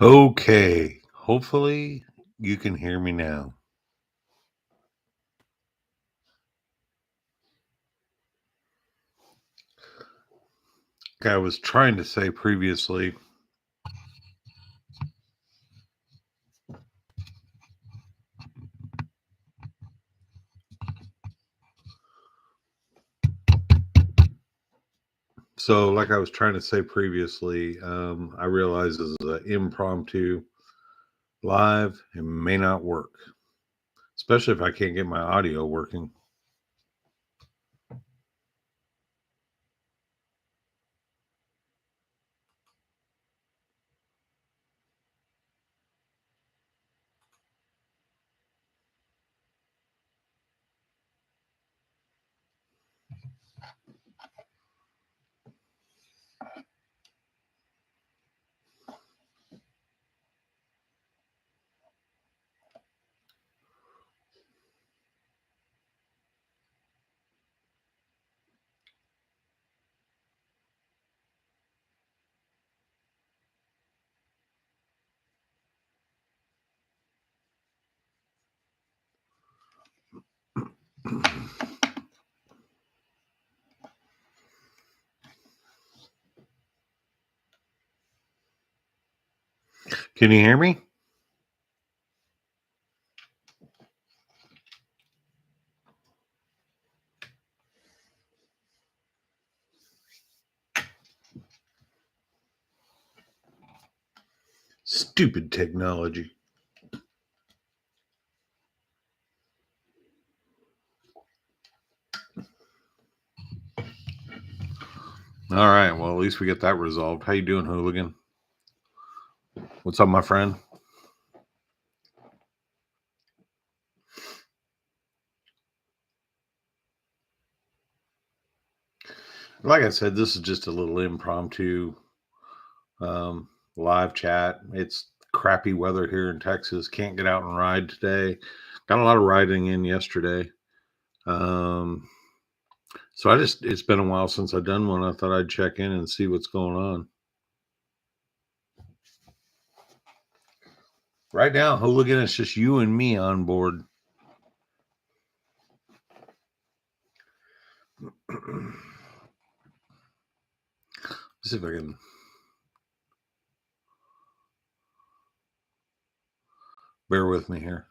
Okay, hopefully you can hear me now. Like I was trying to say previously, like I was trying to say previously, I realize this is an impromptu live. It may not work, especially if I can't get my audio working. Can you hear me? Stupid technology. All right, well, at least we get that resolved. How you doing, hooligan? What's up, my friend? Like I said, this is just a little impromptu um, live chat. It's crappy weather here in Texas. Can't get out and ride today. Got a lot of riding in yesterday. Um, it's been a while since I've done one. I thought I'd check in and see what's going on. Right now, hooligan, it's just you and me on board. Let's see if I can. Bear with me here.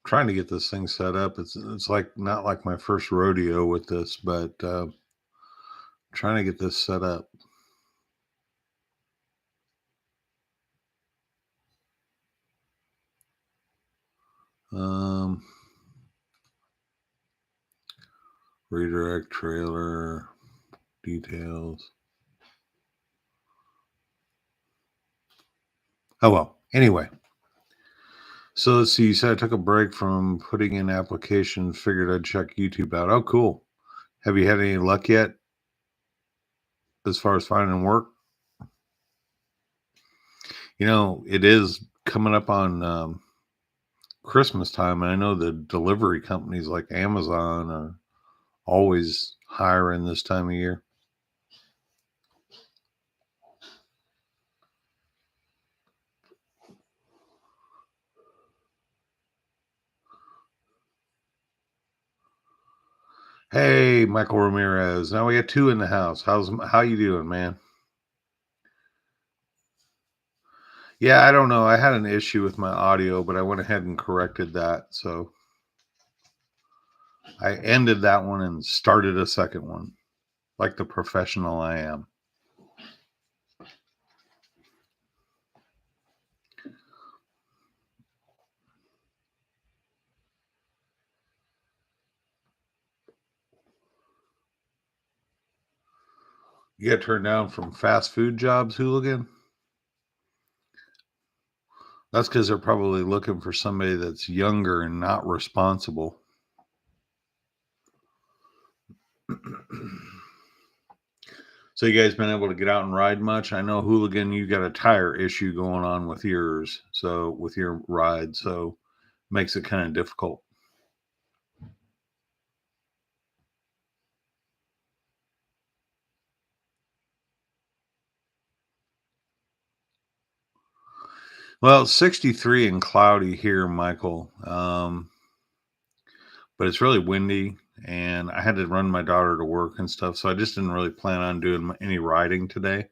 Trying to get this thing set up. It's like not like my first rodeo with this, but trying to get this set up. Um, redirect trailer details. Oh well. Anyway, so let's see. You said I took a break from putting in application. Figured I'd check YouTube out. Oh, cool. Have you had any luck yet as far as finding work? It is coming up on Christmas time, and I know the delivery companies like Amazon are always hiring this time of year. Hey, Michael Ramirez. Now we got two in the house. How you doing, man? Yeah, I don't know. I had an issue with my audio, but I went ahead and corrected that. So I ended that one and started a second one, like the professional I am. You got turned down from fast food jobs, hooligan? That's because they're probably looking for somebody that's younger and not responsible. So you guys been able to get out and ride much? I know, hooligan, you got a tire issue going on with yours, so with your ride. So makes it kind of difficult. Well, it's 63 and cloudy here, Michael. But it's really windy, and I had to run my daughter to work and stuff, so I just didn't really plan on doing any riding today.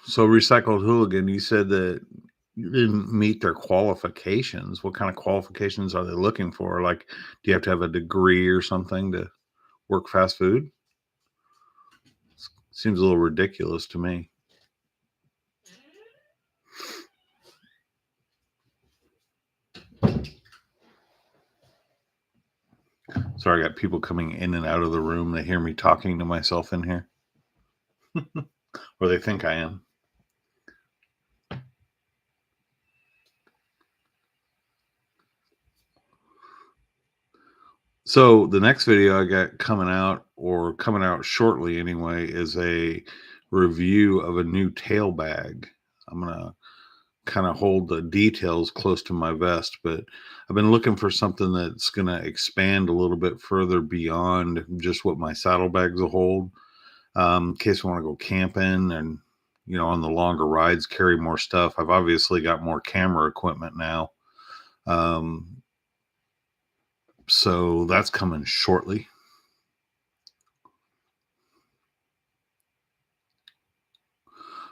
So, Recycled Hooligan, you said that you didn't meet their qualifications. What kind of qualifications are they looking for? Like, do you have to have a degree or something to work fast food? Seems a little ridiculous to me. Sorry, I got people coming in and out of the room. They hear me talking to myself in here, or they think I am. So the next video I got coming out, or coming out shortly anyway, is a review of a new tail bag. I'm gonna kind of hold the details close to my vest, but I've been looking for something that's gonna expand a little bit further beyond just what my saddlebags will hold. In case I want to go camping and on the longer rides, carry more stuff. I've obviously got more camera equipment now. Um, so that's coming shortly.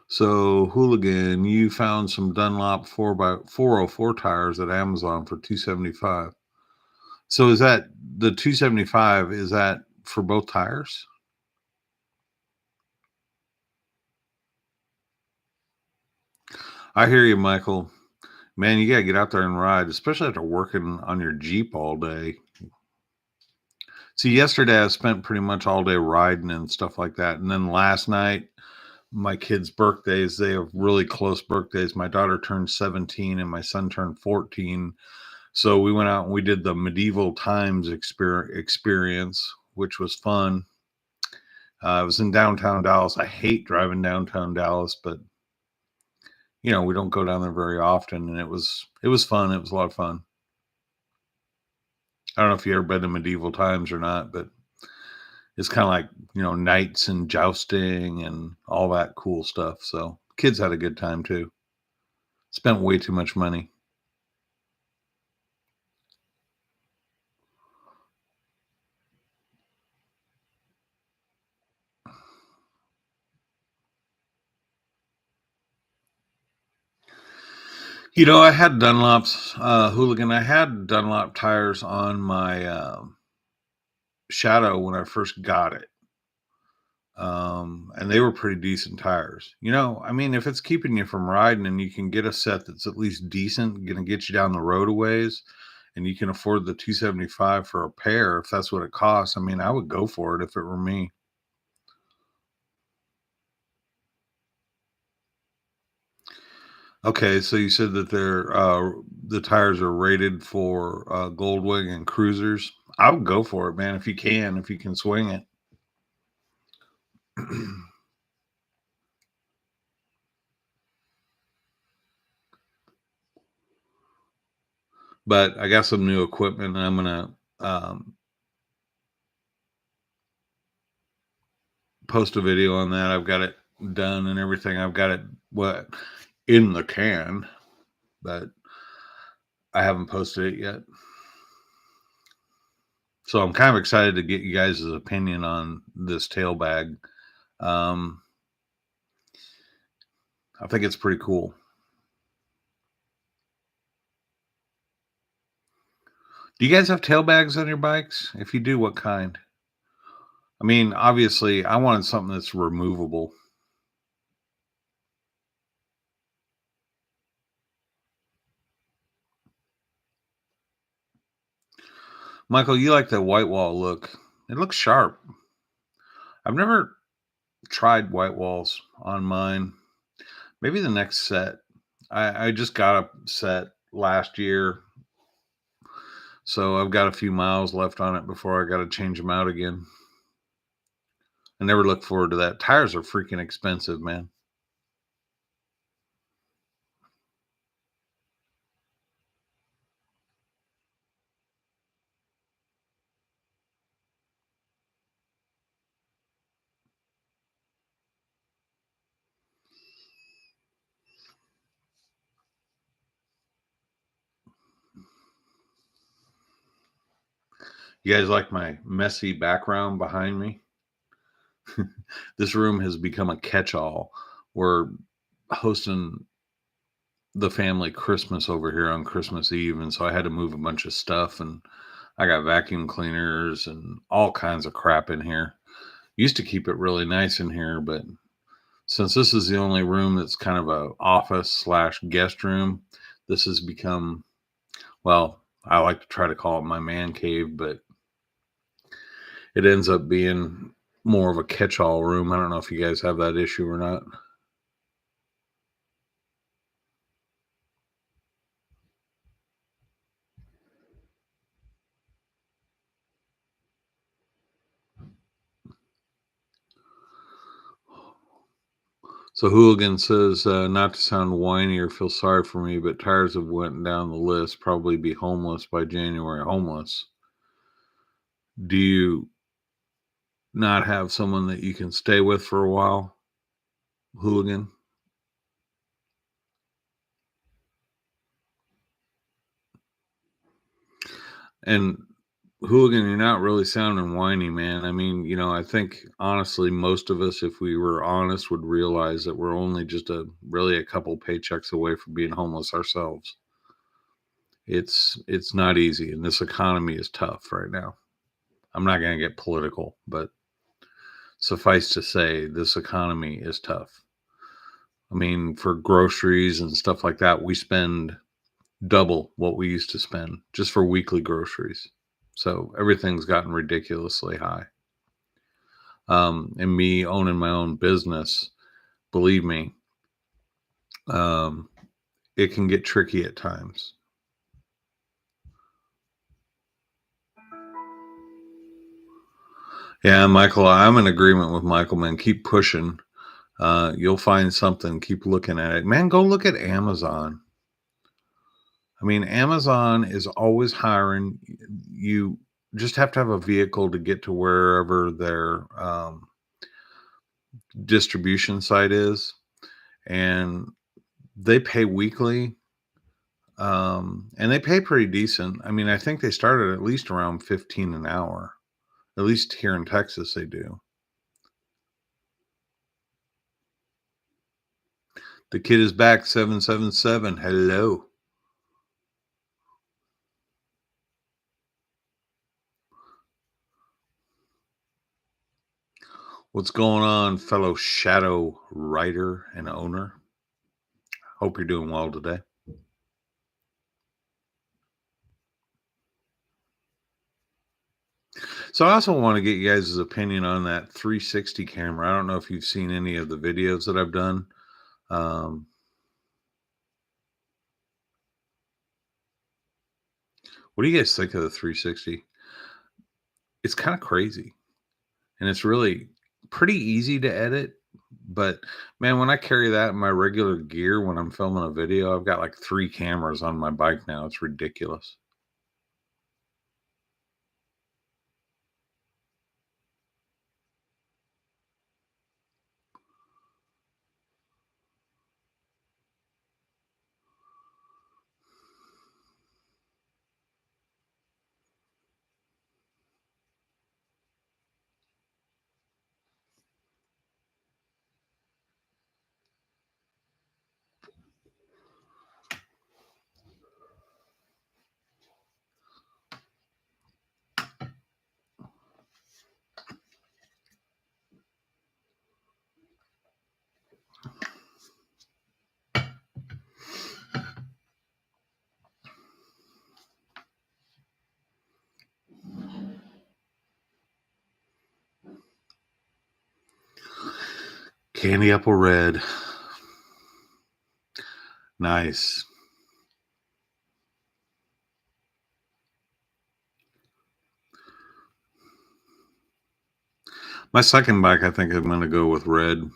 So, Hooligan, you found some Dunlop 4x404 tires at Amazon for 275. So is that the 275, is that for both tires? I hear you, Michael. Man, you gotta get out there and ride, especially after working on your Jeep all day. See, yesterday I spent pretty much all day riding and stuff like that. And then last night, my kids' birthdays, they have really close birthdays. My daughter turned 17 and my son turned 14. So we went out and we did the medieval times experience, which was fun. I was in downtown Dallas. I hate driving downtown Dallas, but we don't go down there very often, and it was fun. It was a lot of fun. I don't know if you ever been to medieval times or not, but it's kind of like knights and jousting and all that cool stuff. So kids had a good time too. Spent way too much money. I had Dunlop's Hooligan. I had Dunlop tires on my Shadow when I first got it. And they were pretty decent tires. I mean, if it's keeping you from riding and you can get a set that's at least decent, going to get you down the road a ways, and you can afford the 275 for a pair, if that's what it costs, I mean, I would go for it if it were me. Okay, so you said that the tires are rated for Goldwing and cruisers. I would go for it, man, if you can swing it. But I got some new equipment, and I'm gonna post a video on that. I've got it done and everything. I've got it in the can, but I haven't posted it yet. So I'm kind of excited to get you guys' opinion on this tail bag. Um, I think it's pretty cool. Do you guys have tail bags on your bikes? If you do, what kind? I mean, obviously, I wanted something that's removable. Michael, you like the white wall look. It looks sharp. I've never tried white walls on mine. Maybe the next set. I just got a set last year, so I've got a few miles left on it before I got to change them out again. I never look forward to that. Tires are freaking expensive, man. You guys like my messy background behind me? This room has become a catch-all. We're hosting the family Christmas over here on Christmas Eve, and so I had to move a bunch of stuff, and I got vacuum cleaners and all kinds of crap in here. Used to keep it really nice in here, but since this is the only room that's kind of a office slash guest room, this has become, well, I like to try to call it my man cave, but it ends up being more of a catch-all room. I don't know if you guys have that issue or not. So Hooligan says, not to sound whiny or feel sorry for me, but tires have went down the list. Probably be homeless by January. Homeless. Do you not have someone that you can stay with for a while, Hooligan? And Hooligan, you're not really sounding whiny, man. I mean, I think honestly, most of us, if we were honest, would realize that we're only just really a couple paychecks away from being homeless ourselves. It's not easy, and this economy is tough right now. I'm not going to get political, but suffice to say, this economy is tough. I mean, for groceries and stuff like that, we spend double what we used to spend just for weekly groceries. So everything's gotten ridiculously high. And me owning my own business, believe me, um, it can get tricky at times. Yeah, Michael, I'm in agreement with Michael, man. Keep pushing. You'll find something. Keep looking at it. Man, go look at Amazon. I mean, Amazon is always hiring. You just have to have a vehicle to get to wherever their distribution site is, and they pay weekly, and they pay pretty decent. I mean, I think they started at least around 15 an hour. At least here in Texas, they do. The kid is back, 777. Hello. What's going on, fellow shadow writer and owner? Hope you're doing well today. So I also want to get you guys' opinion on that 360 camera. I don't know if you've seen any of the videos that I've done. Um, what do you guys think of the 360? It's kind of crazy, and it's really pretty easy to edit. But man, when I carry that in my regular gear when I'm filming a video, I've got like 3 cameras on my bike now. It's ridiculous. Candy apple red. Nice. My second bike, I think I'm going to go with red.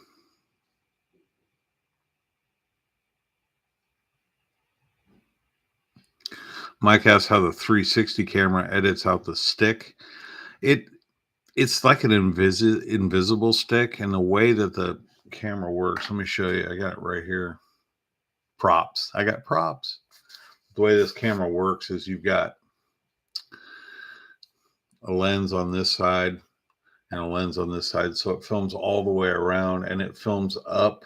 Mike asks how the 360 camera edits out the stick. It it's like an invisible stick, and the way that the camera works. Let me show you. I got it right here. Props. I got props. The way this camera works is you've got a lens on this side and a lens on this side, so it films all the way around, and it films up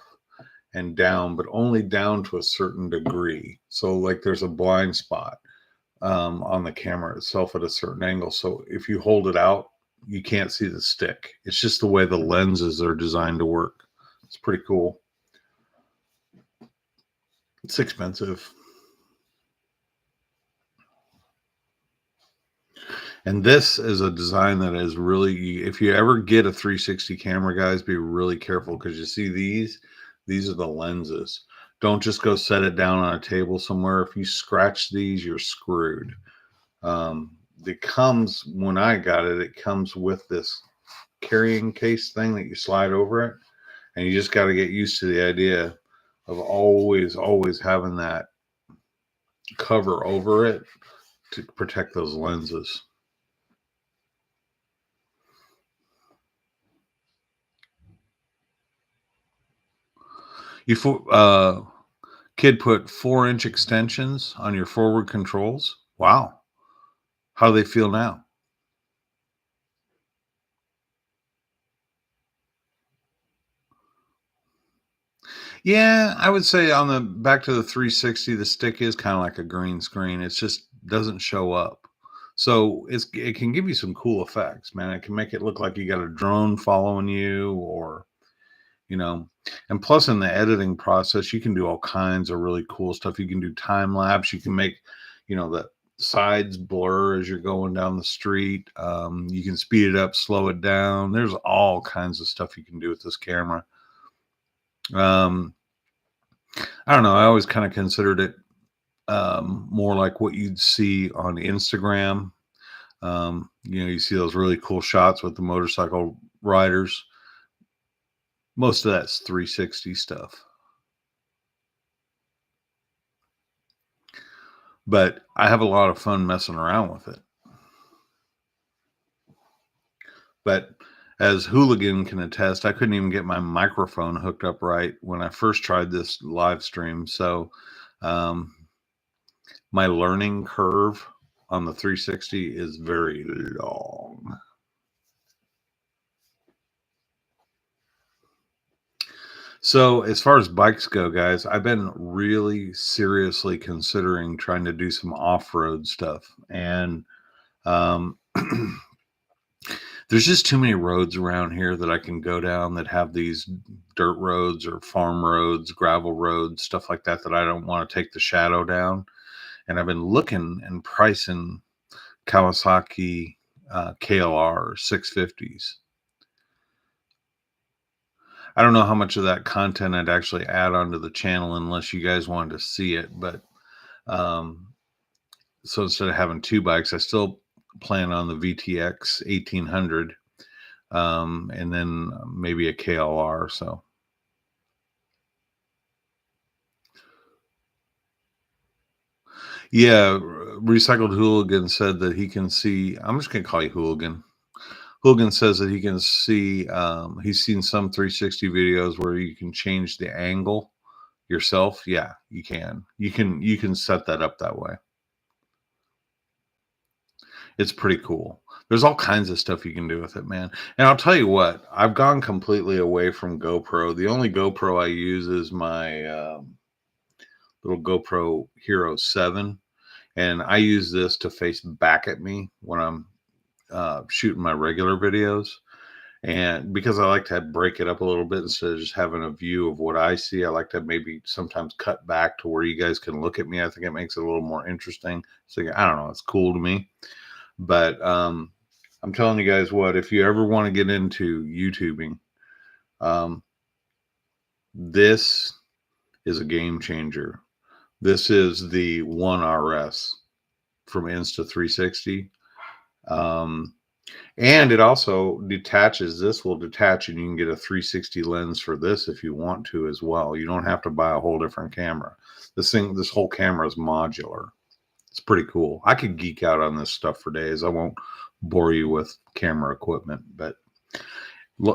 and down, but only down to a certain degree. So like there's a blind spot on the camera itself at a certain angle. So if you hold it out, you can't see the stick. It's just the way the lenses are designed to work. It's pretty cool. It's expensive. And this is a design that is really, if you ever get a 360 camera, guys, be really careful because you see these are the lenses. Don't just go set it down on a table somewhere. If you scratch these, you're screwed. It comes, when I got it, it comes with this carrying case thing that you slide over it. And you just got to get used to the idea of always having that cover over it to protect those lenses. Kid put 4-inch extensions on your forward controls. Wow. How do they feel now? Yeah, I would say on the back to the 360, the stick is kind of like a green screen. It's just doesn't show up. So it can give you some cool effects, man. It can make it look like you got a drone following you, or you know, and plus in the editing process, you can do all kinds of really cool stuff. You can do time lapse. You can make, the sides blur as you're going down the street. You can speed it up, slow it down. There's all kinds of stuff you can do with this camera. Um, I don't know. I always kind of considered it more like what you'd see on Instagram. You see those really cool shots with the motorcycle riders. Most of that's 360 stuff. But I have a lot of fun messing around with it. But as Hooligan can attest, I couldn't even get my microphone hooked up right when I first tried this live stream. So um, my learning curve on the 360 is very long. So as far as bikes go, guys, I've been really seriously considering trying to do some off-road stuff. And um, there's just too many roads around here that I can go down that have these dirt roads or farm roads, gravel roads, stuff like that I don't want to take the shadow down. And I've been looking and pricing Kawasaki KLR 650s. I don't know how much of that content I'd actually add onto the channel unless you guys wanted to see it. But um, so instead of having two bikes, I still plan on the VTX 1800, and then maybe a KLR. So yeah, Recycled Hooligan said that he can see. I'm just gonna call you Hooligan. Hooligan says that he can see. He's seen some 360 videos where you can change the angle yourself. Yeah, you can. You can set that up that way. It's pretty cool. There's all kinds of stuff you can do with it, man. And I'll tell you what, I've gone completely away from GoPro. The only GoPro I use is my little GoPro Hero 7. And I use this to face back at me when I'm shooting my regular videos. And because I like to break it up a little bit instead of just having a view of what I see, I like to maybe sometimes cut back to where you guys can look at me. I think it makes it a little more interesting. So I don't know, it's cool to me. But I'm telling you guys what, if you ever want to get into YouTubing, um, this is a game changer. This is the One RS from Insta360. And it also detaches. This will detach, and you can get a 360 lens for this if you want to as well. You don't have to buy a whole different camera. This whole camera is modular. It's pretty cool. I could geek out on this stuff for days. I won't bore you with camera equipment, but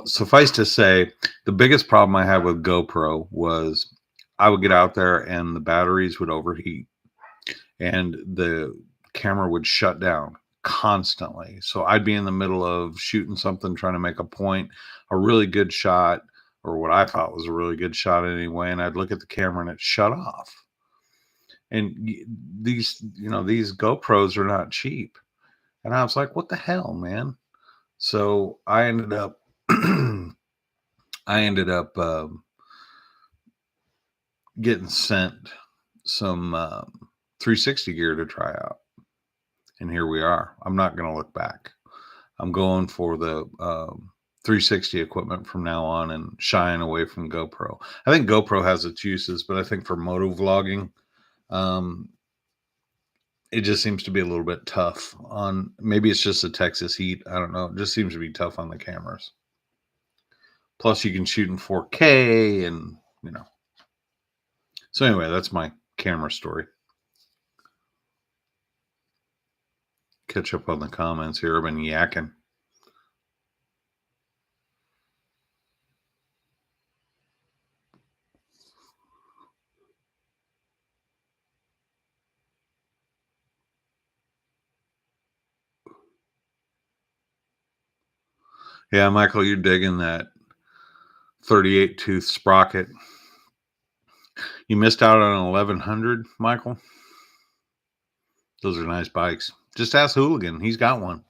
suffice to say, the biggest problem I had with GoPro was I would get out there and the batteries would overheat and the camera would shut down constantly. So I'd be in the middle of shooting something, trying to make a point, a really good shot, or what I thought was a really good shot anyway, and I'd look at the camera and it shut off. And these GoPros are not cheap. And I was like, what the hell, man? So I ended up getting sent some 360 gear to try out. And here we are. I'm not going to look back. I'm going for the 360 equipment from now on and shying away from GoPro. I think GoPro has its uses, but I think for moto vlogging, it just seems to be a little bit tough on, maybe it's just the Texas heat. I don't know. It just seems to be tough on the cameras. Plus you can shoot in 4K and, So anyway, that's my camera story. Catch up on the comments here. I've been yakking. Yeah, Michael, you're digging that 38 tooth sprocket. You missed out on an 1100, Michael. Those are nice bikes. Just ask Hooligan. He's got one.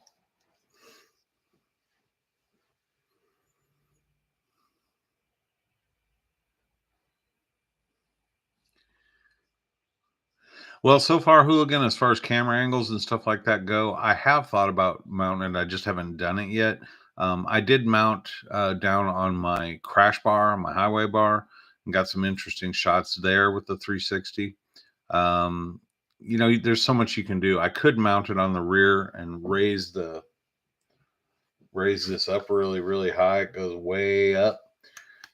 Well, so far, Hooligan, as far as camera angles and stuff like that go, I have thought about mounting it. I just haven't done it yet. I did mount down on my crash bar, my highway bar, and got some interesting shots there with the 360. There's so much you can do. I could mount it on the rear and raise this up really, really high. It goes way up.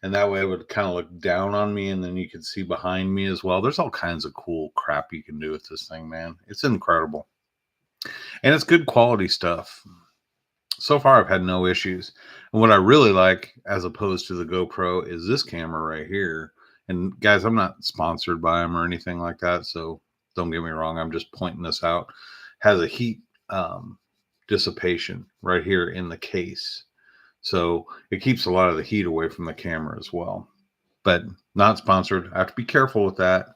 And that way it would kind of look down on me, and then you could see behind me as well. There's all kinds of cool crap you can do with this thing, man. It's incredible. And it's good quality stuff. So far, I've had no issues. And what I really like, as opposed to the GoPro, is this camera right here. And guys, I'm not sponsored by them or anything like that, so don't get me wrong. I'm just pointing this out. Has a heat dissipation right here in the case. So it keeps a lot of the heat away from the camera as well. But not sponsored. I have to be careful with that.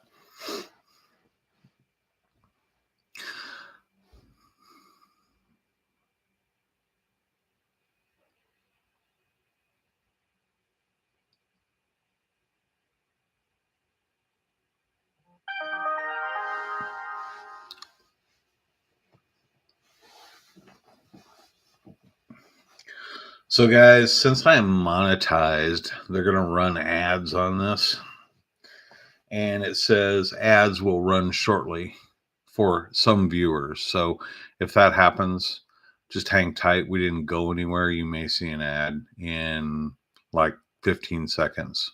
So guys, since I am monetized, they're going to run ads on this. And it says ads will run shortly for some viewers. So if that happens, just hang tight. We didn't go anywhere. You may see an ad in like 15 seconds.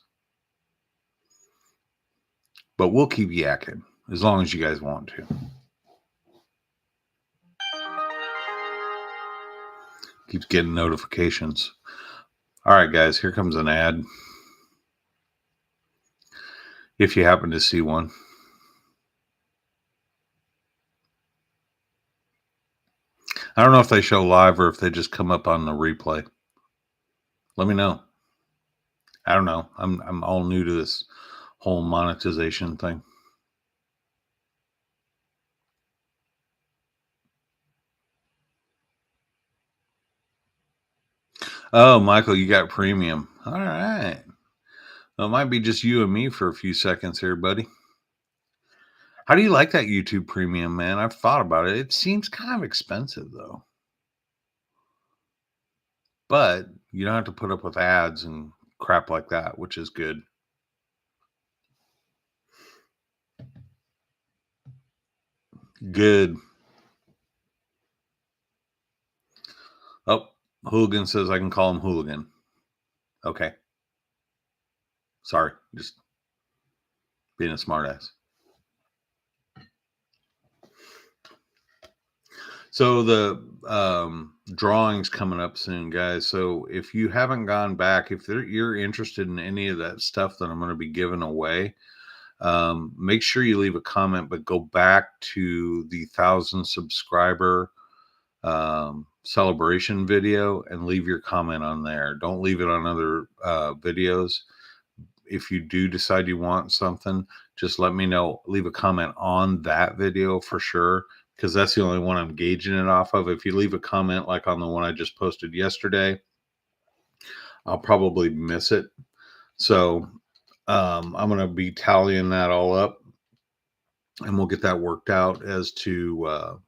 But we'll keep yakking as long as you guys want to. Keeps getting notifications. All right, guys, here comes an ad. If you happen to see one. I don't know if they show live or if they just come up on the replay. Let me know. I don't know. I'm all new to this whole monetization thing. Oh, Michael, you got premium. All right. Well, it might be just you and me for a few seconds here, buddy. How do you like that YouTube premium, man? I've thought about it. It seems kind of expensive, though. But you don't have to put up with ads and crap like that, which is good. Good. Oh, Hooligan says I can call him Hooligan. Okay. Sorry. Just being a smartass. So the drawing's coming up soon, guys. So if you haven't gone back, if you're interested in any of that stuff that I'm going to be giving away, make sure you leave a comment, but go back to the 1,000 subscriber celebration video and leave your comment on there. Don't leave it on other videos. If you do decide you want something, just let me know. Leave a comment on that video for sure, because that's the only one I'm gauging it off of. If you leave a comment like on the one I just posted yesterday, I'll probably miss it. So I'm going to be tallying that all up, and we'll get that worked out as to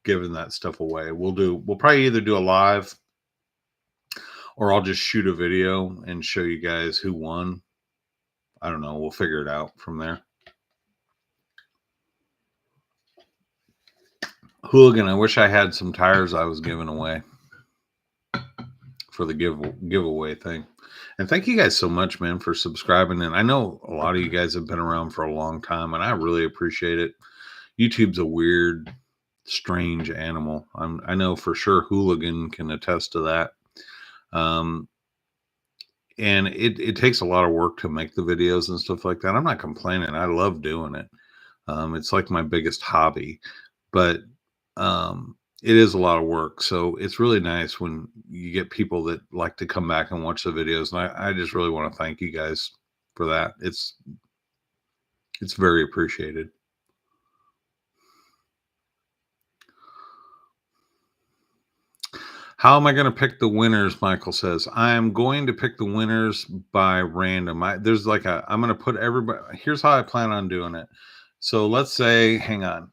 giving that stuff away. We'll probably either do a live, or I'll just shoot a video and show you guys who won. I don't know. We'll figure it out from there. Hooligan, I wish I had some tires I was giving away for the giveaway thing. And thank you guys so much, man, for subscribing. And I know a lot of you guys have been around for a long time, and I really appreciate it. YouTube's a weird, strange animal. I know for sure Hooligan can attest to that. And it takes a lot of work to make the videos and stuff like that. I'm not complaining. I love doing it. It's like my biggest hobby, but it is a lot of work. So it's really nice when you get people that like to come back and watch the videos. And I just really want to thank you guys for that. It's very appreciated. How am I going to pick the winners? Michael says, I am going to pick the winners by random. I'm going to put everybody. Here's how I plan on doing it. So let's say, hang on.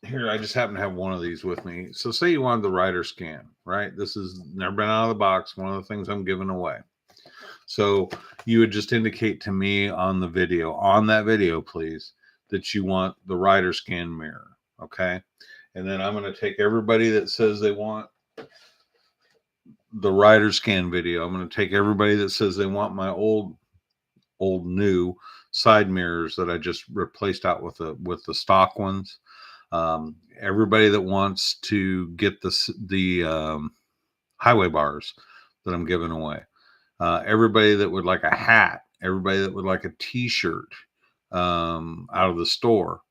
Here, I just happen to have one of these with me. So say you wanted the rider scan, right? This has never been out of the box. One of the things I'm giving away. So you would just indicate to me on that video, please, that you want the rider scan mirror. Okay. And then I'm going to take everybody that says they want the rider scan video. I'm going to take everybody that says they want my old new side mirrors that I just replaced out with the stock ones. Everybody that wants to get the highway bars that I'm giving away. Everybody that would like a hat. Everybody that would like a t-shirt out of the store.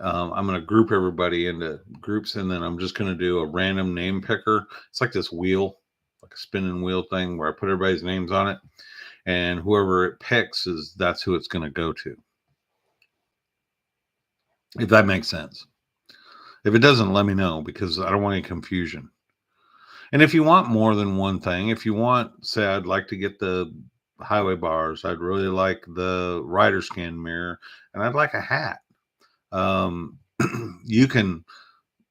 I'm going to group everybody into groups, and then I'm just going to do a random name picker. It's like this wheel, like a spinning wheel thing where I put everybody's names on it, and whoever it picks that's who it's going to go to. If that makes sense. If it doesn't, let me know, because I don't want any confusion. And if you want more than one thing, if you want, say, I'd like to get the highway bars, I'd really like the rider scan mirror, and I'd like a hat. You can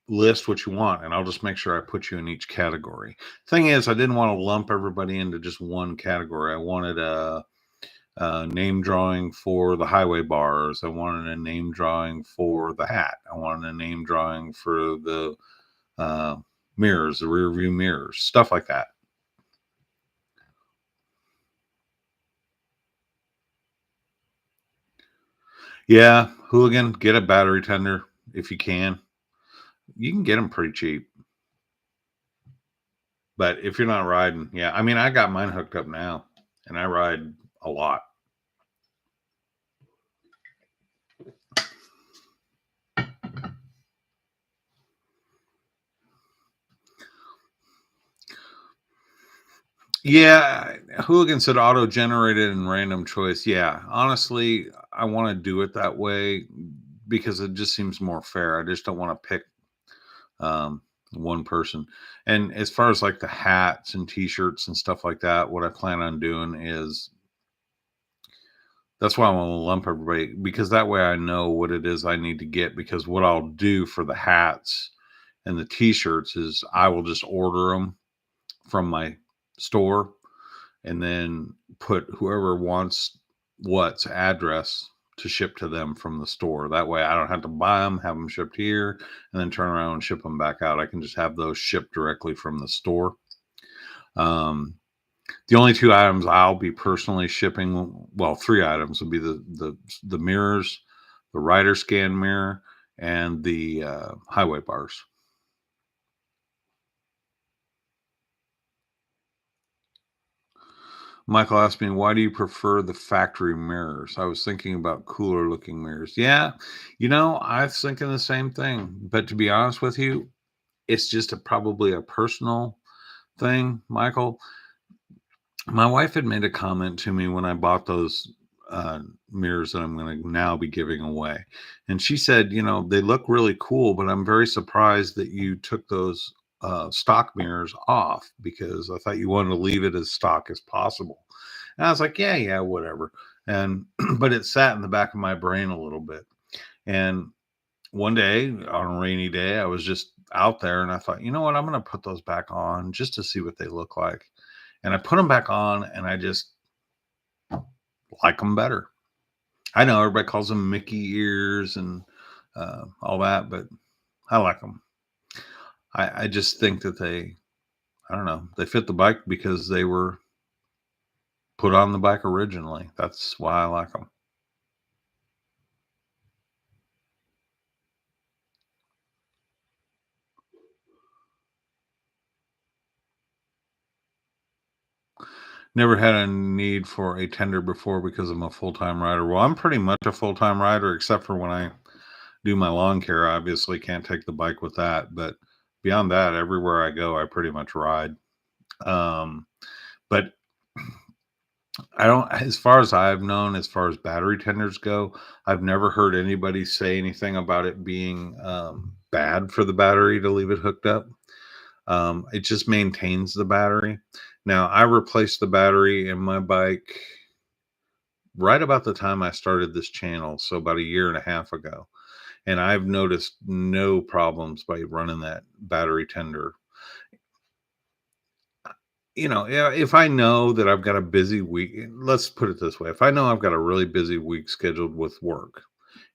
list what you want, and I'll just make sure I put you in each category. Thing is, I didn't want to lump everybody into just one category. I wanted a name drawing for the highway bars. I wanted a name drawing for the hat. I wanted a name drawing for the mirrors, the rear view mirrors, stuff like that. Yeah, Hooligan, get a battery tender if you can. You can get them pretty cheap. But if you're not riding, yeah. I mean, I got mine hooked up now, and I ride a lot. Yeah, Hooligan said auto-generated and random choice. Yeah, honestly, I want to do it that way because it just seems more fair. I just don't want to pick one person. And as far as like the hats and t-shirts and stuff like that, what I plan on doing is that's why I want to lump everybody, because that way I know what it is I need to get. Because what I'll do for the hats and the t-shirts is I will just order them from my store and then put whoever wants what's address to ship to them from the store. That way I don't have to buy them, have them shipped here, and then turn around and ship them back out. I can just have those shipped directly from the store. The only 2 items I'll be personally shipping, well, 3 items would be the mirrors, the rider scan mirror, and the highway bars. Michael asked me, why do you prefer the factory mirrors? I was thinking about cooler looking mirrors. Yeah, I was thinking the same thing. But to be honest with you, it's just probably a personal thing, Michael. My wife had made a comment to me when I bought those mirrors that I'm going to now be giving away. And she said, they look really cool, but I'm very surprised that you took those stock mirrors off, because I thought you wanted to leave it as stock as possible. And I was like, yeah, whatever. And, but it sat in the back of my brain a little bit. And one day on a rainy day, I was just out there and I thought, you know what, I'm going to put those back on just to see what they look like. And I put them back on and I just like them better. I know everybody calls them Mickey ears and all that, but I like them. I just think that I don't know, they fit the bike because they were put on the bike originally. That's why I like them. Never had a need for a tender before because I'm a full-time rider. Well, I'm pretty much a full-time rider, except for when I do my lawn care. I obviously can't take the bike with that, but beyond that, everywhere I go, I pretty much ride. But I don't, as far as I've known, as far as battery tenders go, I've never heard anybody say anything about it being bad for the battery to leave it hooked up. It just maintains the battery. Now, I replaced the battery in my bike right about the time I started this channel, so about a year and a half ago. And I've noticed no problems by running that battery tender. If I know that I've got a busy week, let's put it this way. If I know I've got a really busy week scheduled with work,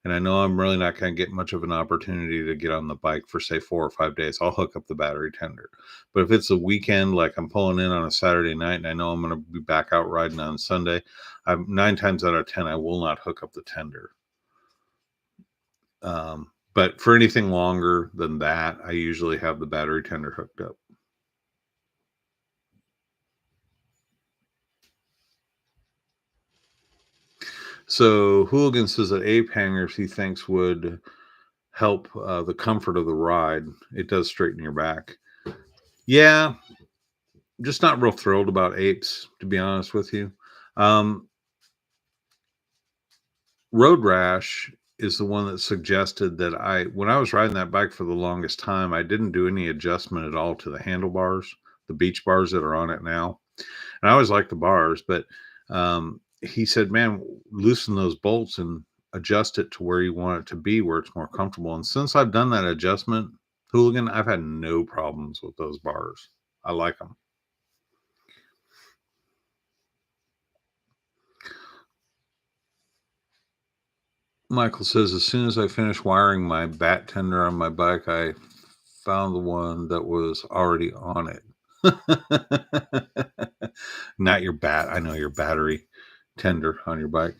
and I know I'm really not going to get much of an opportunity to get on the bike for, say, 4 or 5 days, I'll hook up the battery tender. But if it's a weekend, like I'm pulling in on a Saturday night and I know I'm going to be back out riding on Sunday, 9 times out of 10, I will not hook up the tender. But for anything longer than that, I usually have the battery tender hooked up. So Hooligan says that ape hangers he thinks would help the comfort of the ride. It does straighten your back. Yeah, just not real thrilled about apes, to be honest with you. Road Rash is the one that suggested that when I was riding that bike for the longest time, I didn't do any adjustment at all to the handlebars, the beach bars that are on it now. And I always like the bars, but he said, man, loosen those bolts and adjust it to where you want it to be, where it's more comfortable. And since I've done that adjustment, Hooligan, I've had no problems with those bars. I like them. Michael says, as soon as I finished wiring my bat tender on my bike, I found the one that was already on it. Not your bat. I know your battery tender on your bike.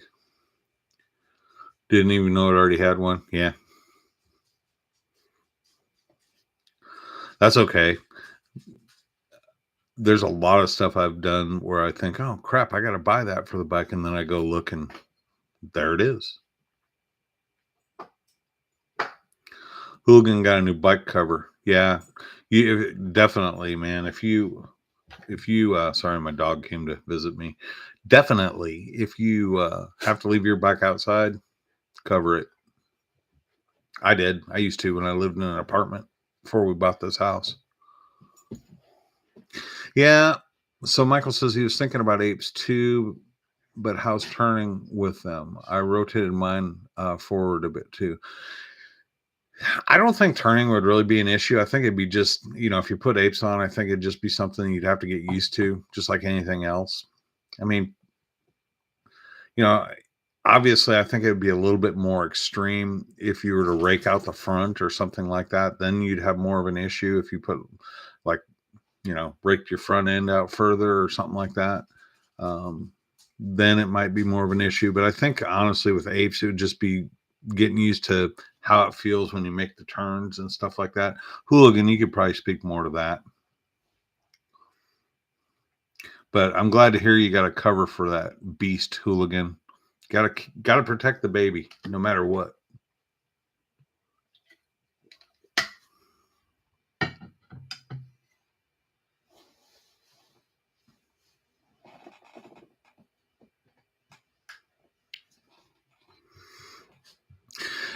Didn't even know it already had one. Yeah. That's okay. There's a lot of stuff I've done where I think, oh crap, I got to buy that for the bike. And then I go look and there it is. Hooligan got a new bike cover. Yeah, you definitely, man. If you, sorry, my dog came to visit me. Definitely, if you have to leave your bike outside, cover it. I did. I used to when I lived in an apartment before we bought this house. Yeah. So Michael says he was thinking about apes too, but how's turning with them? I rotated mine forward a bit too. I don't think turning would really be an issue. I think it'd be just, if you put apes on, I think it'd just be something you'd have to get used to, just like anything else. I mean, Obviously, I think it would be a little bit more extreme if you were to rake out the front or something like that. Then you'd have more of an issue if you put, like, raked your front end out further or something like that. Um, then it might be more of an issue. But I think honestly, with apes, it would just be getting used to how it feels when you make the turns and stuff like that. Hooligan, you could probably speak more to that. But I'm glad to hear you got a cover for that beast, Hooligan. Gotta protect the baby no matter what.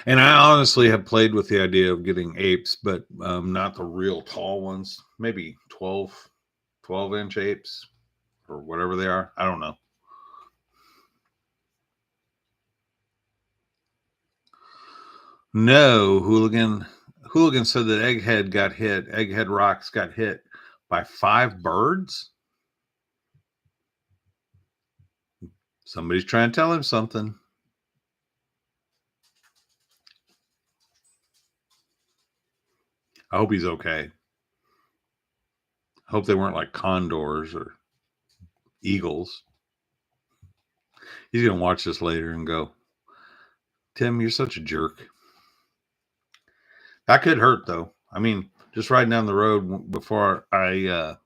And I honestly have played with the idea of getting apes, but not the real tall ones. Maybe 12-inch apes or whatever they are. I don't know. No, Hooligan. Hooligan said that Egghead Rocks got hit by 5 birds. Somebody's trying to tell him something. I hope he's okay. I hope they weren't like condors or eagles. He's going to watch this later and go, Tim, you're such a jerk. That could hurt, though. I mean, just riding down the road before when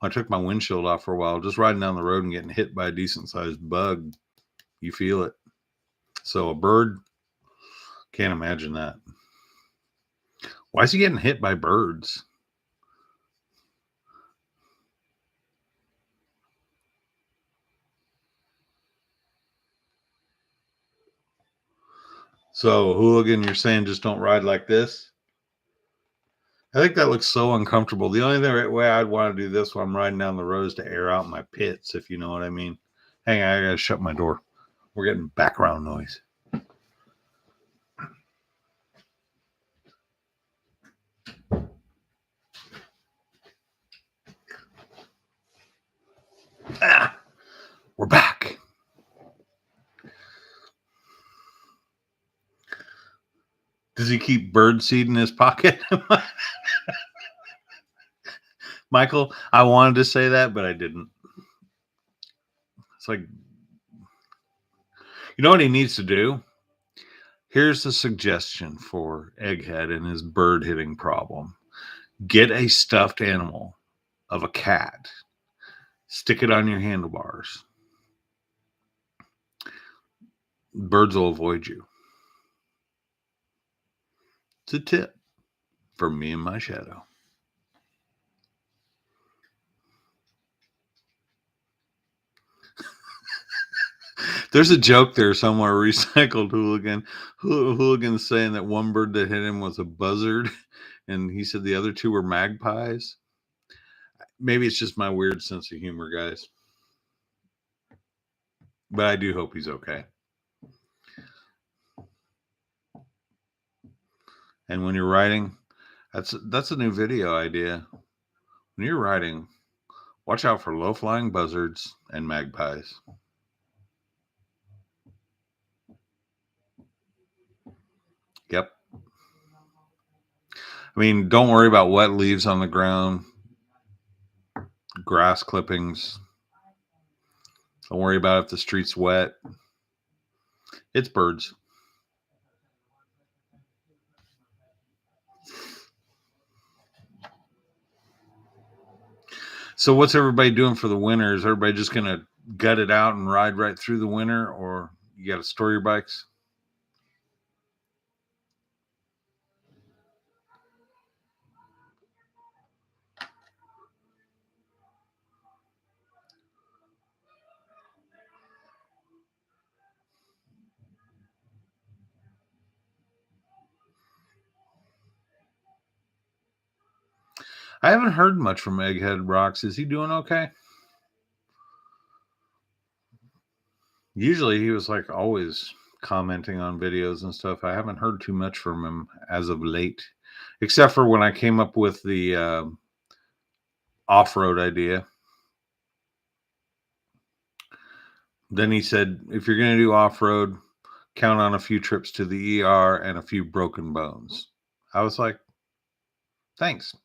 I took my windshield off for a while, just riding down the road and getting hit by a decent sized bug, you feel it. So a bird, can't imagine that. Why is he getting hit by birds? So, Hooligan, you're saying just don't ride like this? I think that looks so uncomfortable. The only way I'd want to do this while I'm riding down the road is to air out my pits, if you know what I mean. Hang on, I gotta shut my door. We're getting background noise. We're back. Does he keep bird seed in his pocket? Michael, I wanted to say that, but I didn't. It's like, you know what he needs to do? Here's a suggestion for Egghead and his bird hitting problem. Get a stuffed animal of a cat. Stick it on your handlebars. Birds will avoid you. It's a tip from me and my shadow. There's a joke there somewhere, recycled Hooligan. Hooligan's saying that one bird that hit him was a buzzard, and he said the other two were magpies. Maybe it's just my weird sense of humor, guys. But I do hope he's okay. And when you're riding, that's a new video idea. When you're riding, watch out for low-flying buzzards and magpies. Yep. I mean, don't worry about wet leaves on the ground, grass clippings. Don't worry about if the street's wet. It's birds. So what's everybody doing for the winter? Is everybody just going to gut it out and ride right through the winter, or you got to store your bikes? I haven't heard much from Egghead Rocks. Is he doing okay? Usually he was like always commenting on videos and stuff. I haven't heard too much from him as of late, except for when I came up with the off-road idea. Then he said, if you're going to do off-road, count on a few trips to the ER and a few broken bones. I was like, thanks.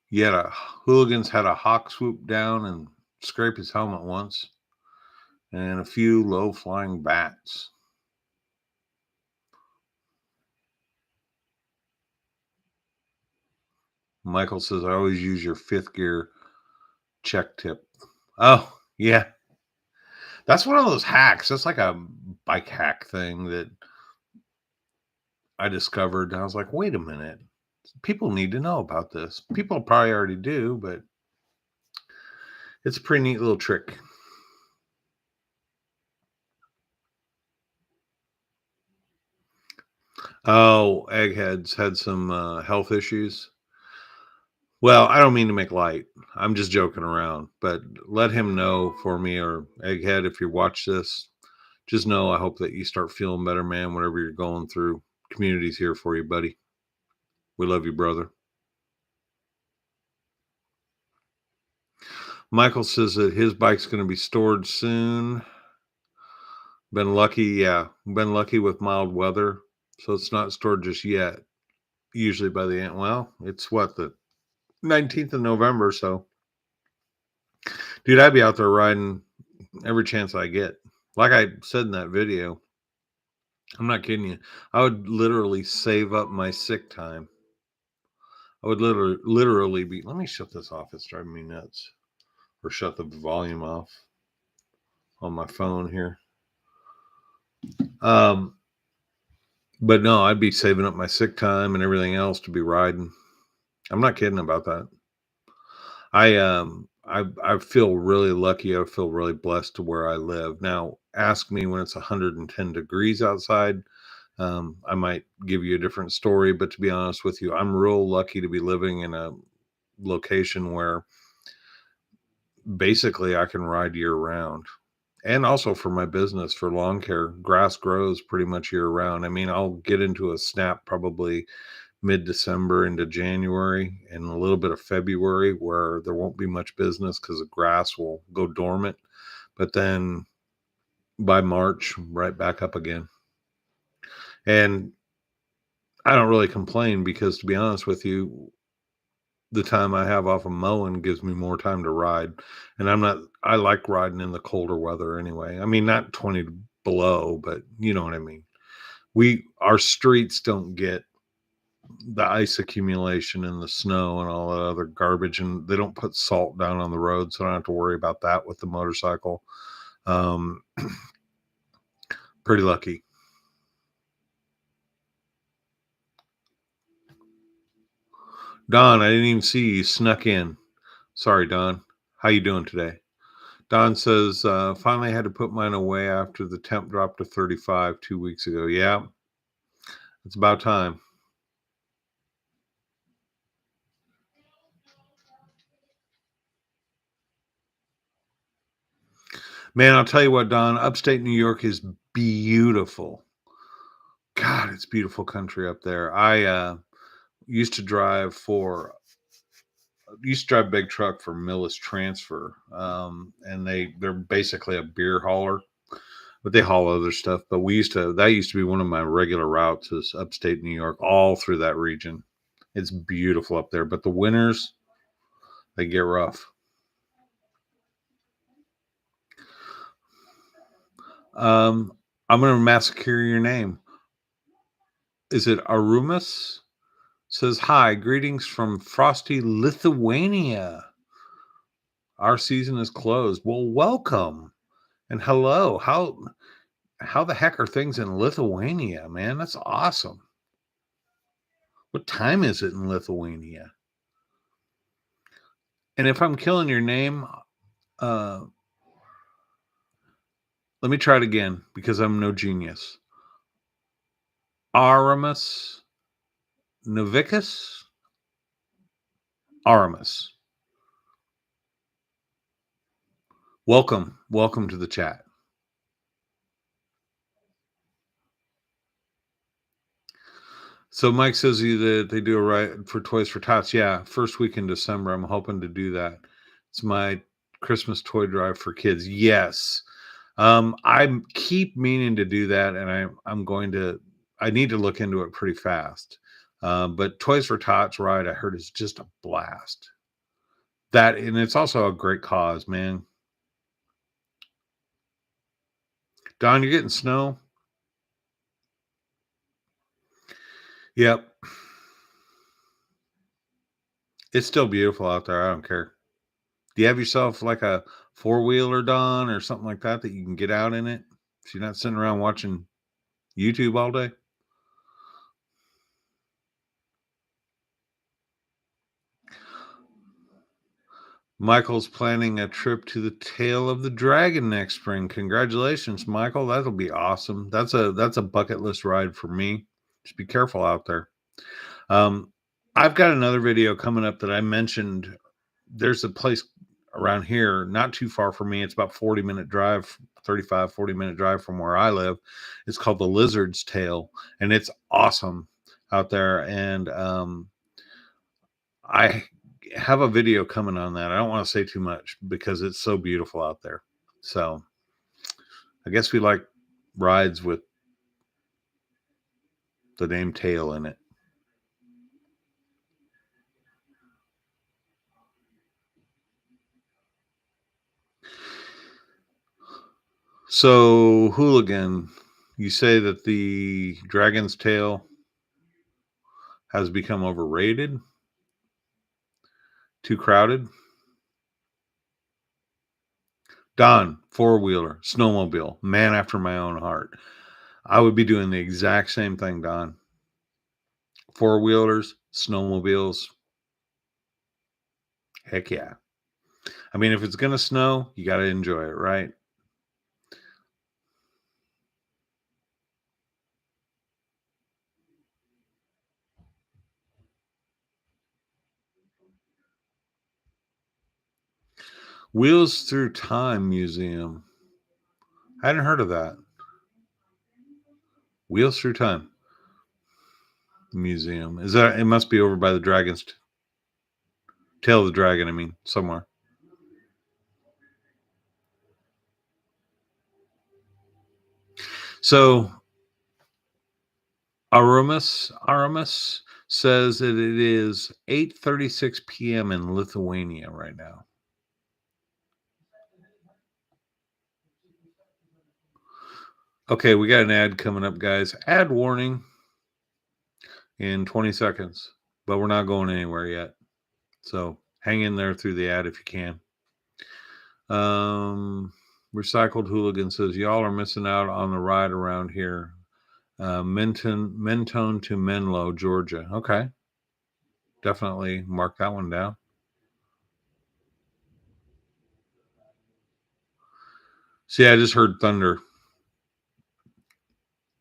Yet hooligans had a hawk swoop down and scrape his helmet once, and a few low flying bats. Michael says, I always use your fifth gear check tip. Oh, yeah. That's one of those hacks. That's like a bike hack thing that I discovered. I was like, wait a minute. People need to know about this. People probably already do, but it's a pretty neat little trick. Oh, Eggheads had some health issues. Well, I don't mean to make light. I'm just joking around, but let him know for me, or Egghead, if you watch this, just know I hope that you start feeling better, man, whatever you're going through. Community's here for you, buddy. We love you, brother. Michael says that his bike's going to be stored soon. Been lucky, yeah. Been lucky with mild weather, so it's not stored just yet. Usually by the end, well, it's what, the 19th of November, so dude, I'd be out there riding every chance I get. Like I said in that video, I'm not kidding you. I would literally save up my sick time. I would literally be. Let me shut this off. It's driving me nuts. Or shut the volume off on my phone here. But no, I'd be saving up my sick time and everything else to be riding. I'm not kidding about that. I feel really lucky. I feel really blessed to where I live. Now, ask me when it's 110 degrees outside. I might give you a different story, but to be honest with you, I'm real lucky to be living in a location where basically I can ride year round. And also for my business for lawn care, grass grows pretty much year round. I mean, I'll get into a snap probably mid-December into January and a little bit of February where there won't be much business because the grass will go dormant. But then by March, right back up again. And I don't really complain because, to be honest with you, the time I have off of mowing gives me more time to ride. And I like riding in the colder weather anyway. I mean, not 20 below, but you know what I mean. Our streets don't get the ice accumulation and the snow and all that other garbage, and they don't put salt down on the road, so I don't have to worry about that with the motorcycle. Um, pretty lucky. Don, I didn't even see you snuck in. Sorry, Don. How you doing today? Don says, finally had to put mine away after the temp dropped to 35 2 weeks ago. Yeah, it's about time. Man, I'll tell you what, Don, upstate New York is beautiful. God, it's beautiful country up there. I used to drive for used to drive big truck for Millis Transfer, and they're basically a beer hauler, but they haul other stuff. But that used to be one of my regular routes is upstate New York, all through that region. It's beautiful up there, but the winters they get rough. Um, I'm gonna massacre your name. Is it Arumas? Says hi, greetings from frosty Lithuania. Our season is closed. Well, welcome and hello. How the heck are things in Lithuania, man? That's awesome. What time is it in Lithuania? And if I'm killing your name, uh, let me try it again because I'm no genius. Aramus Novicus? Aramus. Welcome. Welcome to the chat. So Mike says that they do a ride for Toys for Tots. Yeah, first week in December. I'm hoping to do that. It's my Christmas toy drive for kids. Yes. I keep meaning to do that, and I'm going to. I need to look into it pretty fast. But Toys for Tots ride, I heard, is just a blast. That, and it's also a great cause, man. Don, you're getting snow. Yep, it's still beautiful out there. I don't care. Do you have yourself like a four wheeler, Don, or something like that that you can get out in it? So you're not sitting around watching YouTube all day. Michael's planning a trip to the Tail of the Dragon next spring. Congratulations, Michael. That'll be awesome. That's a bucket list ride for me. Just be careful out there. Um, I've got another video coming up that I mentioned. There's a place around here, not too far from me. It's about 40-minute drive, 35, 40-minute drive from where I live. It's called the Lizard's Tail, and it's awesome out there. And I have a video coming on that. I don't want to say too much because it's so beautiful out there. So I guess we like rides with the name Tail in it. So, Hooligan, you say that the Dragon's Tail has become overrated? Too crowded? Don, four wheeler, snowmobile, man after my own heart. I would be doing the exact same thing, Don. Four wheelers, snowmobiles. Heck yeah. I mean, if it's going to snow, you got to enjoy it, right? Wheels Through Time Museum. I hadn't heard of that. Wheels Through Time Museum. Is that, it must be over by the Dragon's Tail of the Dragon, I mean, somewhere. So Aramis says that it is 8:36 p.m. in Lithuania right now. Okay, we got an ad coming up, guys. Ad warning in 20 seconds, but we're not going anywhere yet. So hang in there through the ad if you can. Recycled Hooligan says, y'all are missing out on the ride around here. Mentone to Menlo, Georgia. Okay. Definitely mark that one down. See, I just heard thunder.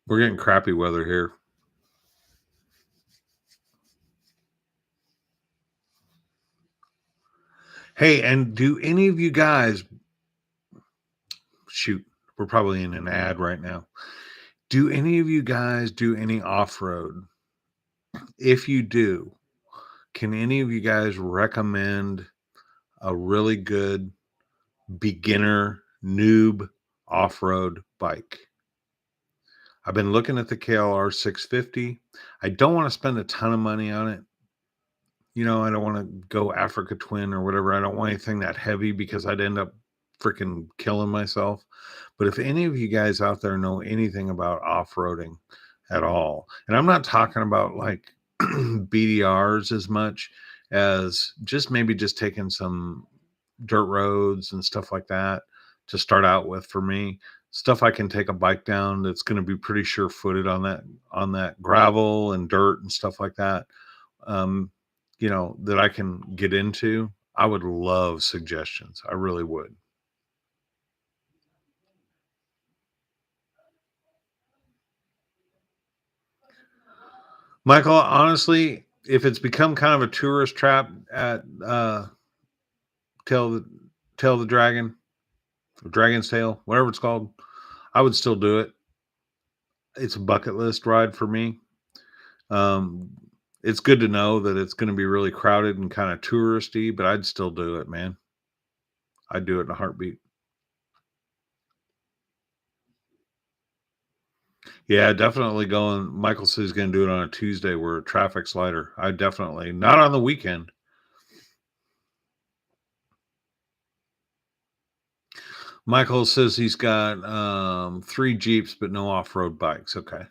We're getting crappy weather here. Hey, and do any of you guys shoot? We're probably in an ad right now. Do any of you guys do any off road? If you do, can any of you guys recommend a really good beginner noob off road bike? I've been looking at the KLR 650. I don't want to spend a ton of money on it. You know, I don't want to go Africa Twin or whatever. I don't want anything that heavy because I'd end up freaking killing myself. But if any of you guys out there know anything about off-roading at all, and I'm not talking about like BDRs as much as just maybe just taking some dirt roads and stuff like that to start out with for me, stuff I can take a bike down that's going to be pretty sure-footed on that gravel and dirt and stuff like that. Um, you know, that I can get into. I would love suggestions. I really would. Michael, honestly, if it's become kind of a tourist trap at Tail the Tail of the Dragon or Dragon's Tail, whatever it's called, I would still do it. It's a bucket list ride for me. Um, it's good to know that it's going to be really crowded and kind of touristy, but I'd still do it, man. I'd do it in a heartbeat. Yeah, definitely going. Michael says he's going to do it on a Tuesday where traffic's lighter. I definitely not on the weekend. Michael says he's got 3 Jeeps, but no off-road bikes. Okay.